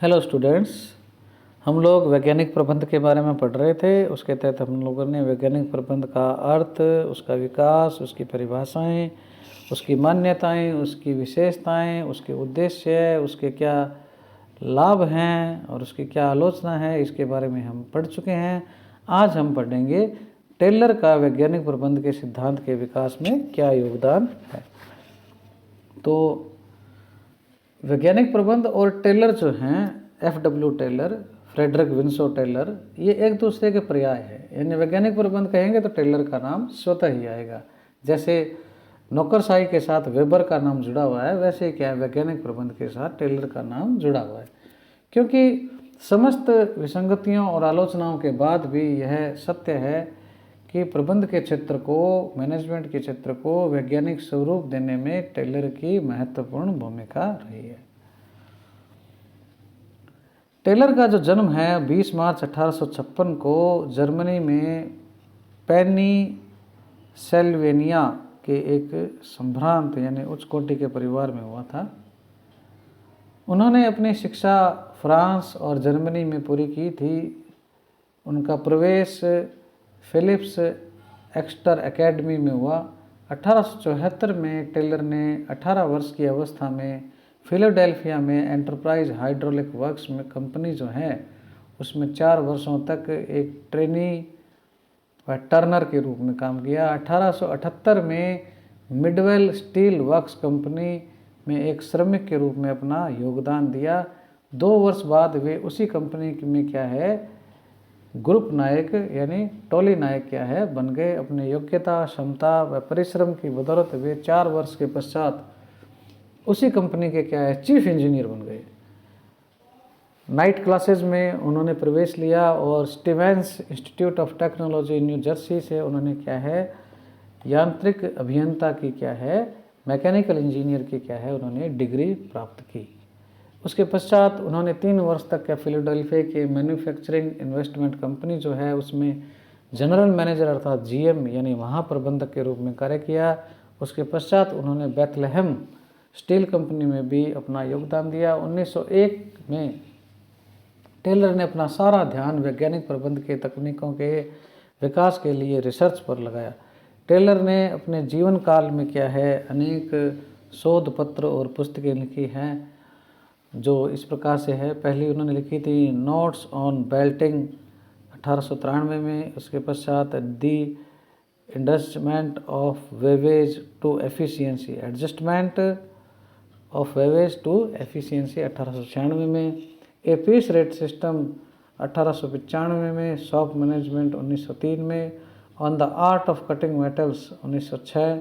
Hello students. हम लोग वैज्ञानिक प्रबंध के बारे में पढ़ रहे थे। उसके तहत हम लोगों ने वैज्ञानिक प्रबंध का अर्थ, उसका विकास, उसकी परिभाषाएं, उसकी मान्यताएं, उसकी विशेषताएं, उसके उद्देश्य, उसके क्या लाभ हैं और उसकी क्या आलोचना है, इसके बारे में हम पढ़ चुके हैं। आज हम पढ़ेंगे टेलर का वैज्ञानिक प्रबंध के सिद्धांत के विकास में क्या योगदान है। तो वैज्ञानिक प्रबंध और टेलर जो हैं, F.W. टेलर, फ्रेडरिक विंसो टेलर, ये एक दूसरे के पर्याय है। यानी वैज्ञानिक प्रबंध कहेंगे तो टेलर का नाम स्वतः ही आएगा। जैसे नौकरशाही के साथ वेबर का नाम जुड़ा हुआ है, वैसे क्या है, वैज्ञानिक प्रबंध के साथ टेलर का नाम जुड़ा हुआ है। क्योंकि समस्त विसंगतियों और आलोचनाओं के बाद भी यह सत्य है कि प्रबंध के क्षेत्र को, मैनेजमेंट के क्षेत्र को वैज्ञानिक स्वरूप देने में टेलर की महत्वपूर्ण भूमिका रही है। टेलर का जो जन्म है 20 मार्च 1856 को जर्मनी में पेनिसिल्वेनिया के एक संभ्रांत यानी उच्च कोटि के परिवार में हुआ था। उन्होंने अपनी शिक्षा फ्रांस और जर्मनी में पूरी की थी। उनका प्रवेश फिलिप्स एक्स्टर एकेडमी में हुआ। 1874 में टेलर ने 18 वर्ष की अवस्था में फिलाडेल्फिया में एंटरप्राइज हाइड्रोलिक वर्क्स में कंपनी जो है उसमें 4 वर्षों तक एक ट्रेनी व टर्नर के रूप में काम किया। 1878 में मिडवेल स्टील वर्क्स कंपनी में एक श्रमिक के रूप में अपना योगदान दिया। 2 वर्ष बाद वे उसी कंपनी में क्या है, ग्रुप नायक यानी टोली नायक क्या है बन गए। अपनी योग्यता, क्षमता व परिश्रम की बदौलत वे 4 वर्ष के पश्चात उसी कंपनी के क्या है, चीफ इंजीनियर बन गए। नाइट क्लासेज में उन्होंने प्रवेश लिया और Stevens Institute of Technology New Jersey से उन्होंने क्या है, यांत्रिक अभियंता की क्या है, मैकेनिकल इंजीनियर की क्या है, उन्होंने डिग्री प्राप्त की। उसके पश्चात उन्होंने 3 वर्ष तक क्या फिलाडेल्फिया के मैन्युफैक्चरिंग इन्वेस्टमेंट कंपनी जो है उसमें जनरल मैनेजर अर्थात GM यानी महाप्रबंधक के रूप में कार्य किया। उसके पश्चात उन्होंने बेथलेहेम स्टील कंपनी में भी अपना योगदान दिया। 1901 में टेलर ने अपना सारा ध्यान वैज्ञानिक प्रबंध के तकनीकों के विकास के लिए रिसर्च पर लगाया। टेलर ने अपने जीवन काल में क्या है, अनेक शोध पत्र और पुस्तकें लिखी हैं जो इस प्रकार से है। पहली उन्होंने लिखी थी नोट्स ऑन बेल्टिंग 1893 में। उसके पश्चात the adjustment of wages to efficiency, adjustment of wages to efficiency 1896 में। ए पीस रेट सिस्टम 1895 में। शॉप मैनेजमेंट 1903 में। On the art of cutting metals 1906।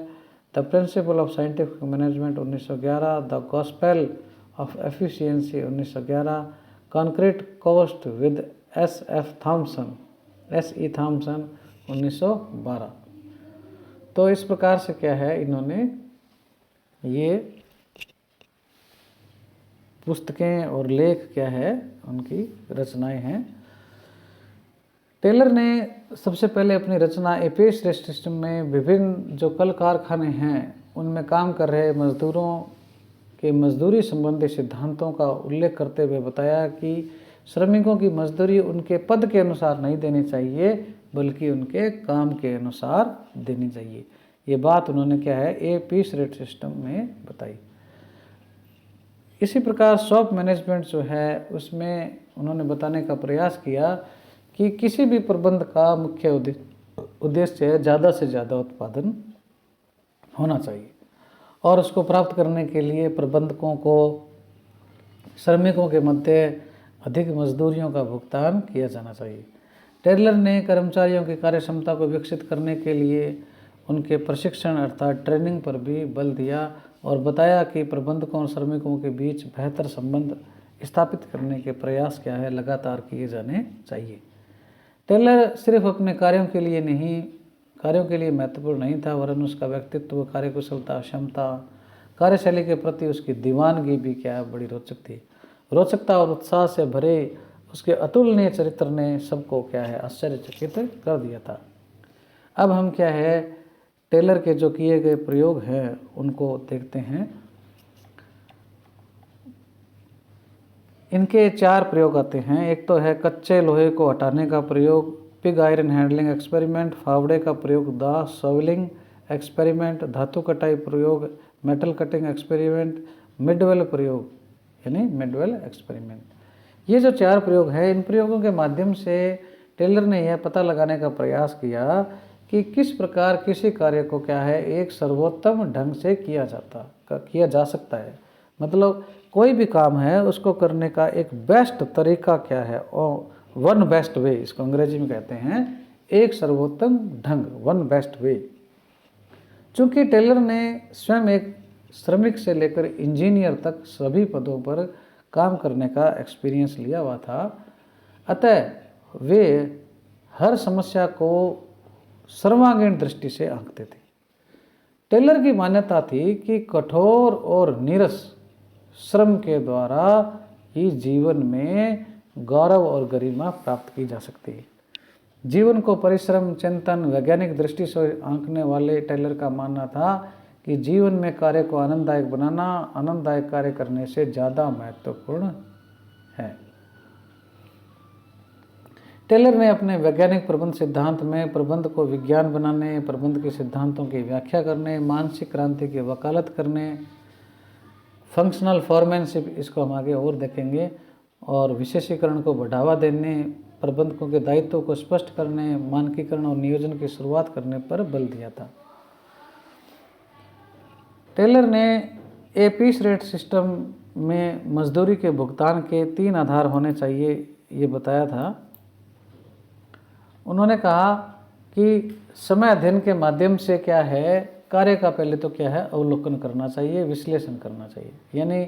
The principle of scientific management 1911। The gospel of efficiency 1911। Concrete cost with S.E. Thomson 1912। तो इस प्रकार से क्या है, इन्होंने ये पुस्तकें और लेख क्या है उनकी रचनाएं हैं। टेलर ने सबसे पहले अपनी रचना ए पीस रेट सिस्टम में विभिन्न जो कल कारखाने हैं उनमें काम कर रहे मजदूरों के मजदूरी संबंधी सिद्धांतों का उल्लेख करते हुए बताया कि श्रमिकों की मजदूरी उनके पद के अनुसार नहीं देनी चाहिए बल्कि उनके काम के अनुसार देनी चाहिए। ये बात उन्होंने क्या है, ए पीस रेट सिस्टम में बताई। इसी प्रकार शॉप मैनेजमेंट जो है उसमें उन्होंने बताने का प्रयास किया कि किसी भी प्रबंध का मुख्य उद्देश्य ज़्यादा से ज़्यादा उत्पादन होना चाहिए और उसको प्राप्त करने के लिए प्रबंधकों को श्रमिकों के मध्य अधिक मजदूरियों का भुगतान किया जाना चाहिए। टेलर ने कर्मचारियों की कार्यक्षमता को विकसित करने के लिए उनके प्रशिक्षण अर्थात ट्रेनिंग पर भी बल दिया और बताया कि प्रबंधकों और श्रमिकों के बीच बेहतर संबंध स्थापित करने के प्रयास क्या है, लगातार किए जाने चाहिए। टेलर सिर्फ अपने कार्यों के लिए महत्वपूर्ण नहीं था, वरन उसका व्यक्तित्व, कार्यकुशलता, क्षमता, कार्यशैली के प्रति उसकी दीवानगी भी क्या है, बड़ी रोचक थी। रोचकता और उत्साह से भरे उसके अतुलनीय चरित्र ने सबको क्या है, आश्चर्यचकित कर दिया था। अब हम क्या है, टेलर के जो किए गए प्रयोग हैं उनको देखते हैं। इनके 4 प्रयोग आते हैं। एक तो है कच्चे लोहे को हटाने का प्रयोग, पिग आयरन हैंडलिंग एक्सपेरिमेंट, फावड़े का प्रयोग, द सॉवलिंग एक्सपेरिमेंट, धातु कटाई प्रयोग, मेटल कटिंग एक्सपेरिमेंट, मिडवेल प्रयोग यानी मिडवेल एक्सपेरिमेंट। ये जो 4 प्रयोग है, इन प्रयोगों के माध्यम से टेलर ने यह पता लगाने का प्रयास किया कि किस प्रकार किसी कार्य को क्या है एक सर्वोत्तम ढंग से किया जा सकता है। मतलब कोई भी काम है उसको करने का एक बेस्ट तरीका क्या है, और वन बेस्ट वे, इसको अंग्रेजी में कहते हैं एक सर्वोत्तम ढंग, वन बेस्ट वे। चूँकि टेलर ने स्वयं एक श्रमिक से लेकर इंजीनियर तक सभी पदों पर काम करने का एक्सपीरियंस लिया हुआ था, अतः वे हर समस्या को सर्वांगीण दृष्टि से आंकते थे। टेलर की मान्यता थी कि कठोर और नीरस श्रम के द्वारा ही जीवन में गौरव और गरिमा प्राप्त की जा सकती है। जीवन को परिश्रम, चिंतन, वैज्ञानिक दृष्टि से आंकने वाले टेलर का मानना था कि जीवन में कार्य को आनंददायक बनाना आनंददायक कार्य करने से ज़्यादा महत्वपूर्ण है। टेलर ने अपने वैज्ञानिक प्रबंध सिद्धांत में प्रबंध को विज्ञान बनाने, प्रबंध के सिद्धांतों की व्याख्या करने, मानसिक क्रांति की वकालत करने, फंक्शनल फॉरमैनशिप, इसको हम आगे और देखेंगे, और विशेषीकरण को बढ़ावा देने, प्रबंधकों के दायित्वों को स्पष्ट करने, मानकीकरण और नियोजन की शुरुआत करने पर बल दिया था। टेलर ने पीस रेट सिस्टम में मजदूरी के भुगतान के 3 आधार होने चाहिए ये बताया था। उन्होंने कहा कि समय अध्ययन के माध्यम से क्या है कार्य का पहले तो क्या है अवलोकन करना चाहिए, विश्लेषण करना चाहिए, यानी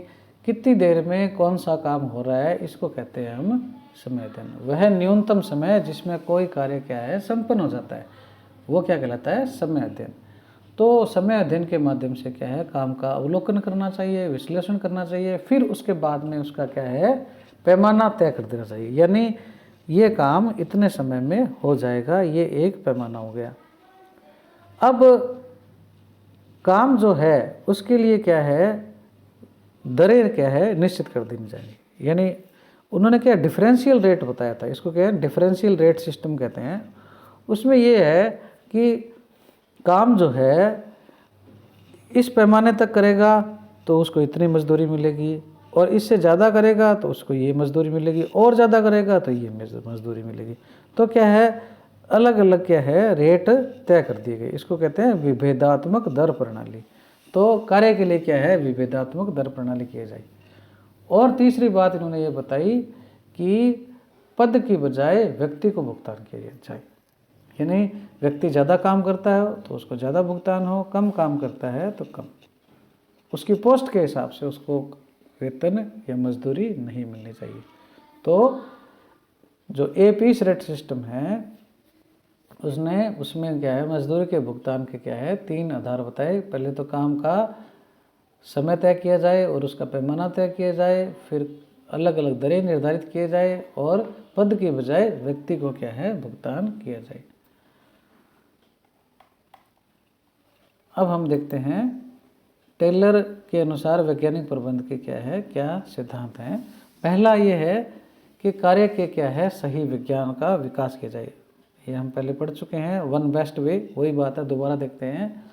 कितनी देर में कौन सा काम हो रहा है, इसको कहते हैं हम समय अध्ययन। वह न्यूनतम समय जिसमें कोई कार्य क्या है संपन्न हो जाता है, वो क्या कहलाता है समय अध्ययन। तो समय अध्ययन के माध्यम से क्या है काम का अवलोकन करना चाहिए, विश्लेषण करना चाहिए, फिर उसके बाद में उसका क्या है पैमाना तय कर देना चाहिए, यानी ये काम इतने समय में हो जाएगा, ये एक पैमाना हो गया। अब काम जो है उसके लिए क्या है दरें क्या है निश्चित कर देनी चाहिए, यानी उन्होंने क्या डिफरेंशियल रेट बताया था, इसको क्या है डिफरेंशियल रेट सिस्टम कहते हैं। उसमें ये है कि काम जो है इस पैमाने तक करेगा तो उसको इतनी मजदूरी मिलेगी, और इससे ज़्यादा करेगा तो उसको ये मजदूरी मिलेगी, और ज़्यादा करेगा तो ये मजदूरी मिलेगी। तो क्या है अलग अलग क्या है रेट तय कर दिए गए, इसको कहते हैं विभेदात्मक दर प्रणाली। तो कार्य के लिए क्या है विभेदात्मक दर प्रणाली की जाए। और तीसरी बात इन्होंने ये बताई कि पद की बजाय व्यक्ति को भुगतान किया जाए, यानी व्यक्ति ज़्यादा काम करता है तो उसको ज़्यादा भुगतान हो, कम काम करता है तो कम, उसकी पोस्ट के हिसाब से उसको वेतन या मजदूरी नहीं मिलनी चाहिए। तो जो पीस रेट सिस्टम है उसमें क्या है मजदूरी के भुगतान के क्या है 3 आधार बताए। पहले तो काम का समय तय किया जाए और उसका पैमाना तय किया जाए, फिर अलग अलग दरें निर्धारित किए जाए, और पद के बजाय व्यक्ति को क्या है भुगतान किया जाए। अब हम देखते हैं टेलर के अनुसार वैज्ञानिक प्रबंध के क्या सिद्धांत हैं। पहला ये है कि कार्य के क्या है सही विज्ञान का विकास किया जाए, ये हम पहले पढ़ चुके हैं, वन बेस्ट वे, वही बात है दोबारा देखते हैं।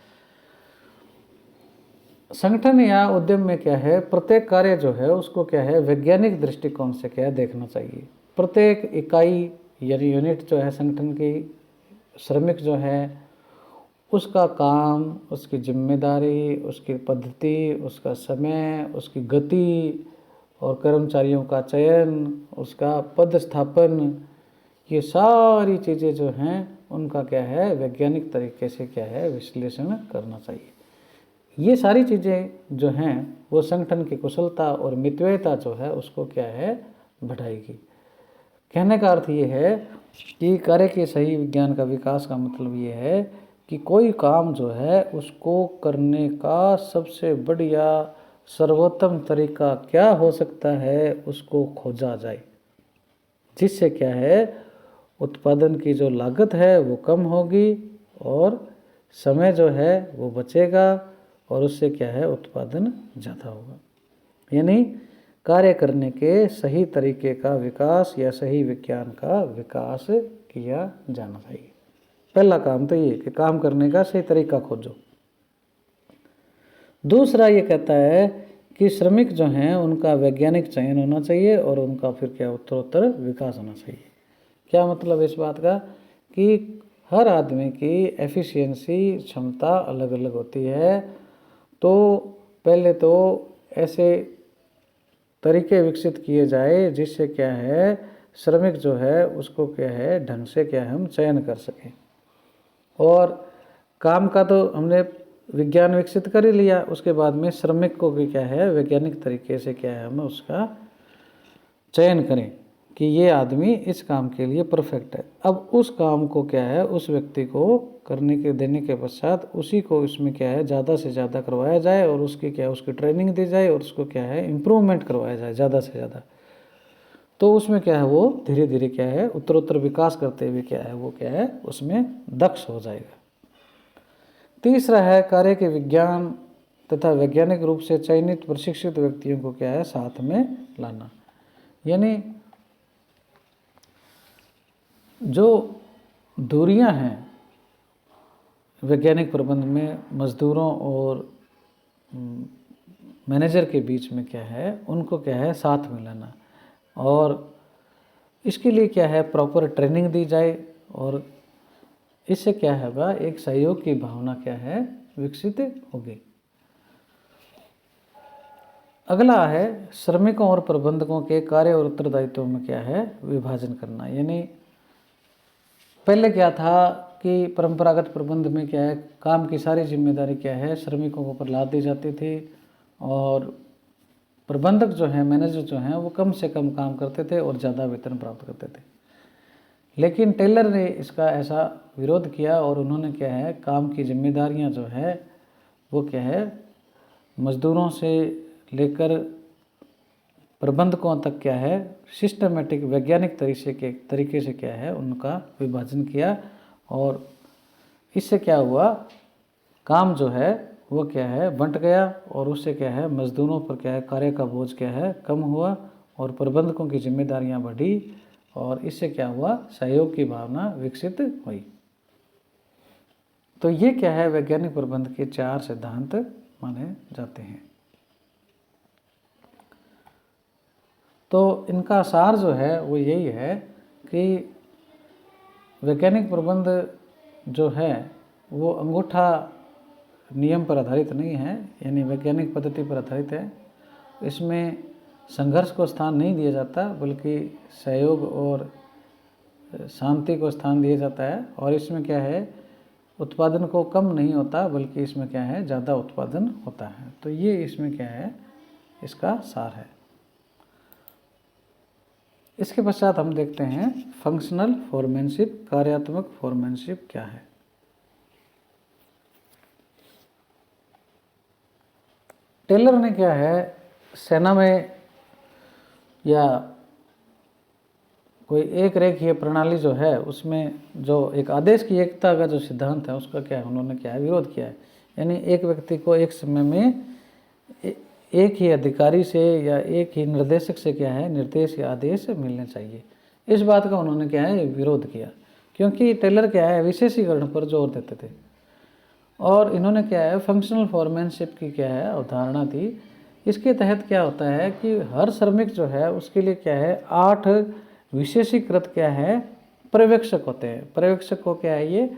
संगठन या उद्यम में क्या है प्रत्येक कार्य जो है उसको क्या है वैज्ञानिक दृष्टिकोण से क्या है देखना चाहिए। प्रत्येक इकाई यानी यूनिट जो है संगठन की, श्रमिक जो है उसका काम, उसकी जिम्मेदारी, उसकी पद्धति, उसका समय, उसकी गति और कर्मचारियों का चयन, उसका पद स्थापन, ये सारी चीज़ें जो हैं उनका क्या है वैज्ञानिक तरीके से क्या है विश्लेषण करना चाहिए। ये सारी चीज़ें जो हैं वो संगठन की कुशलता और मितव्ययता जो है उसको क्या है बढ़ाएगी। कहने का अर्थ ये है कि कार्य के सही विज्ञान का विकास का मतलब ये है कि कोई काम जो है उसको करने का सबसे बढ़िया सर्वोत्तम तरीका क्या हो सकता है उसको खोजा जाए, जिससे क्या है उत्पादन की जो लागत है वो कम होगी और समय जो है वो बचेगा और उससे क्या है उत्पादन ज़्यादा होगा। यानी कार्य करने के सही तरीके का विकास या सही विज्ञान का विकास किया जाना चाहिए। पहला काम तो ये कि काम करने का सही तरीका खोजो। दूसरा ये कहता है कि श्रमिक जो हैं उनका वैज्ञानिक चयन होना चाहिए और उनका फिर क्या उत्तरोत्तर विकास होना चाहिए। क्या मतलब इस बात का कि हर आदमी की एफिशिएंसी क्षमता अलग अलग होती है, तो पहले तो ऐसे तरीके विकसित किए जाए जिससे क्या है श्रमिक जो है उसको क्या है ढंग से क्या है हम चयन कर सकें। और काम का तो हमने विज्ञान विकसित कर ही लिया, उसके बाद में श्रमिक को भी क्या है वैज्ञानिक तरीके से क्या है हम उसका चयन करें कि ये आदमी इस काम के लिए परफेक्ट है। अब उस काम को क्या है उस व्यक्ति को करने के देने के पश्चात उसी को इसमें क्या है ज़्यादा से ज़्यादा करवाया जाए और उसकी क्या है उसकी ट्रेनिंग दी जाए और उसको क्या है इम्प्रूवमेंट करवाया जाए ज़्यादा से ज़्यादा। तो उसमें क्या है वो धीरे धीरे क्या है उत्तरोत्तर विकास करते हुए क्या है वो क्या है उसमें दक्ष हो जाएगा। तीसरा है कार्य के विज्ञान तथा वैज्ञानिक रूप से चयनित प्रशिक्षित व्यक्तियों को क्या है साथ में लाना। यानी जो दूरियां हैं वैज्ञानिक प्रबंध में मजदूरों और मैनेजर के बीच में क्या है उनको क्या है साथ में लाना, और इसके लिए क्या है प्रॉपर ट्रेनिंग दी जाए और इससे क्या होगा एक सहयोग की भावना क्या है विकसित होगी। अगला है श्रमिकों और प्रबंधकों के कार्य और उत्तरदायित्वों में क्या है विभाजन करना। यानी पहले क्या था कि परंपरागत प्रबंध में क्या है काम की सारी जिम्मेदारी क्या है श्रमिकों के ऊपर लाद दी जाती थी और प्रबंधक जो है मैनेजर जो हैं वो कम से कम काम करते थे और ज़्यादा वेतन प्राप्त करते थे। लेकिन टेलर ने इसका ऐसा विरोध किया और उन्होंने क्या है काम की जिम्मेदारियां जो है वो क्या है मजदूरों से लेकर प्रबंधकों तक क्या है सिस्टमेटिक वैज्ञानिक तरीके से क्या है उनका विभाजन किया, और इससे क्या हुआ काम जो है वो क्या है बंट गया और उससे क्या है मजदूरों पर क्या है कार्य का बोझ क्या है कम हुआ और प्रबंधकों की जिम्मेदारियां बढ़ी और इससे क्या हुआ सहयोग की भावना विकसित हुई। तो ये क्या है वैज्ञानिक प्रबंध के 4 सिद्धांत माने जाते हैं। तो इनका सार जो है वो यही है कि वैज्ञानिक प्रबंध जो है वो अंगूठा नियम पर आधारित नहीं है, यानी वैज्ञानिक पद्धति पर आधारित है। इसमें संघर्ष को स्थान नहीं दिया जाता बल्कि सहयोग और शांति को स्थान दिया जाता है, और इसमें क्या है उत्पादन को कम नहीं होता बल्कि इसमें क्या है ज़्यादा उत्पादन होता है। तो ये इसमें क्या है इसका सार है। इसके पश्चात हम देखते हैं फंक्शनल फोरमैनशिप, कार्यात्मक फोरमैनशिप क्या है। टेलर ने क्या है सेना में या कोई एक रेखीय प्रणाली जो है उसमें जो एक आदेश की एकता का जो सिद्धांत है उसका क्या है उन्होंने क्या है विरोध किया है। यानी एक व्यक्ति को एक समय में एक ही अधिकारी से या एक ही निर्देशक से क्या है निर्देश या आदेश मिलने चाहिए। इस बात का उन्होंने क्या है विरोध किया, क्योंकि टेलर क्या है विशेषीकरण पर जोर देते थे और इन्होंने क्या है फंक्शनल फोरमैनशिप की क्या है अवधारणा थी। इसके तहत क्या होता है कि हर श्रमिक जो है उसके लिए क्या है 8 विशेषीकृत क्या है पर्यवेक्षक होते हैं। पर्यवेक्षक को क्या है ये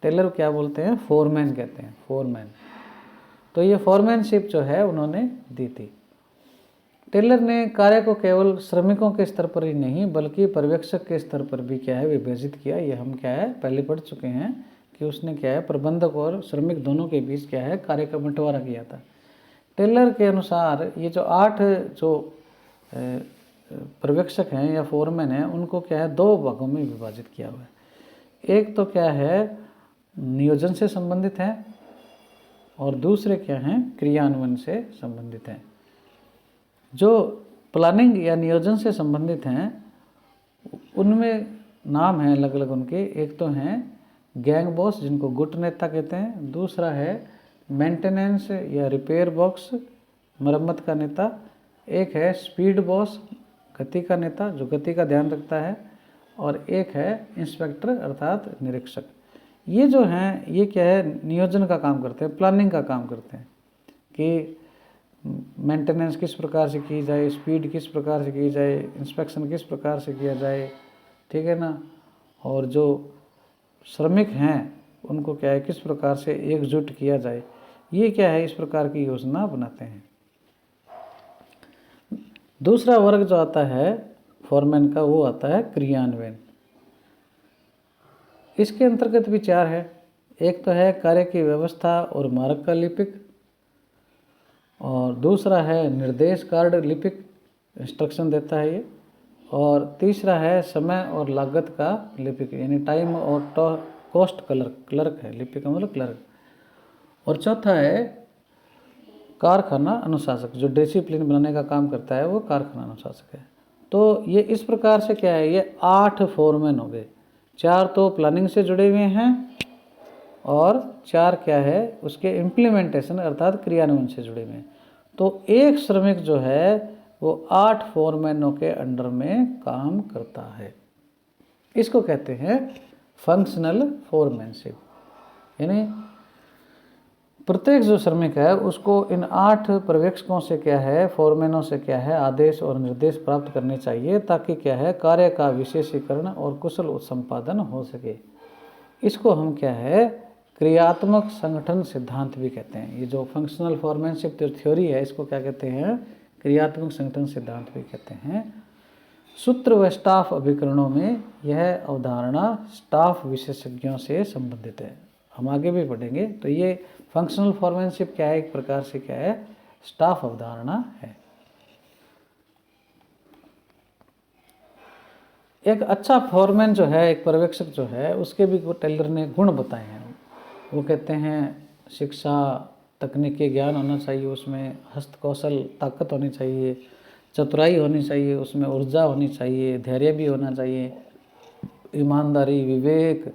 टेलर क्या बोलते हैं फोरमैन कहते हैं, फोरमैन। तो ये फोरमैनशिप जो है उन्होंने दी थी। टेलर ने कार्य को केवल श्रमिकों के स्तर पर ही नहीं बल्कि पर्यवेक्षक के स्तर पर भी क्या है विभाजित किया। ये हम क्या है पहले पढ़ चुके हैं कि उसने क्या है प्रबंधक और श्रमिक दोनों के बीच क्या है कार्य का बंटवारा किया था। टेलर के अनुसार ये जो 8 जो पर्यवेक्षक हैं या फोरमैन हैं उनको क्या है 2 भागों में विभाजित किया हुआ है। एक तो क्या है नियोजन से संबंधित है और दूसरे क्या हैं क्रियान्वयन से संबंधित हैं। जो प्लानिंग या नियोजन से संबंधित हैं उनमें नाम है अलग अलग उनके। एक तो हैं गैंग बॉस जिनको गुट नेता कहते हैं, दूसरा है मेंटेनेंस या रिपेयर बॉक्स मरम्मत का नेता, एक है स्पीड बॉस, गति का नेता जो गति का ध्यान रखता है, और एक है इंस्पेक्टर अर्थात निरीक्षक। ये जो हैं ये क्या है, नियोजन का काम करते हैं, प्लानिंग का काम करते हैं कि मेंटेनेंस किस प्रकार से की जाए, स्पीड किस प्रकार से की जाए, इंस्पेक्शन किस प्रकार से किया जाए, ठीक है ना। और जो श्रमिक हैं उनको क्या है किस प्रकार से एकजुट किया जाए, ये क्या है इस प्रकार की योजना बनाते हैं। दूसरा वर्ग जो आता है फोरमैन का, वो आता है क्रियान्वयन। इसके अंतर्गत भी 4 है। एक तो है कार्य की व्यवस्था और मार्ग का लिपिक, और दूसरा है निर्देश कार्ड लिपिक, इंस्ट्रक्शन देता है ये, और तीसरा है समय और लागत का लिपिक यानी टाइम और कॉस्ट क्लर्क है, लिपिक का मतलब क्लर्क, और चौथा है कारखाना अनुशासक जो डिसिप्लिन बनाने का काम करता है, वो कारखाना अनुशासक है। तो ये इस प्रकार से क्या है, ये 8 फोरमैन हो गए। 4 तो प्लानिंग से जुड़े हुए हैं और 4 क्या है उसके इम्प्लीमेंटेशन अर्थात क्रियान्वयन से जुड़े हुए हैं। तो एक श्रमिक जो है वो 8 फोरमैनों के अंडर में काम करता है। इसको कहते हैं फंक्शनल फोरमैनशिप, यानी प्रत्येक जो श्रमिक है उसको इन 8 पर्यवेक्षकों से क्या है, फोरमैनों से क्या है आदेश और निर्देश प्राप्त करने चाहिए, ताकि क्या है कार्य का विशेषीकरण और कुशल संपादन हो सके। इसको हम क्या है क्रियात्मक संगठन सिद्धांत भी कहते हैं। ये जो फंक्शनल फोरमैनशिप जो थ्योरी है इसको क्या कहते हैं, क्रियात्मक संगठन सिद्धांत भी कहते हैं। सूत्र व स्टाफ अभिकरणों में यह अवधारणा स्टाफ विशेषज्ञों से संबंधित है, हम आगे भी पढ़ेंगे। तो ये फंक्शनल फोरमैनशिप क्या है, एक प्रकार से क्या है स्टाफ अवधारणा है। एक अच्छा फोरमैन जो है, एक पर्यवेक्षक जो है, उसके भी टेलर ने गुण बताए हैं। वो कहते हैं शिक्षा तकनीकी ज्ञान होना चाहिए, उसमें हस्तकौशल ताकत होनी चाहिए, चतुराई होनी चाहिए, उसमें ऊर्जा होनी चाहिए, धैर्य भी होना चाहिए, ईमानदारी, विवेक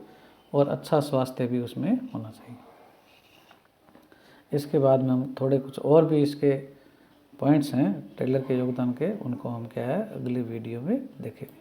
और अच्छा स्वास्थ्य भी उसमें होना चाहिए। इसके बाद में हम थोड़े कुछ और भी इसके पॉइंट्स हैं टेलर के योगदान के, उनको हम क्या है अगली वीडियो में देखेंगे।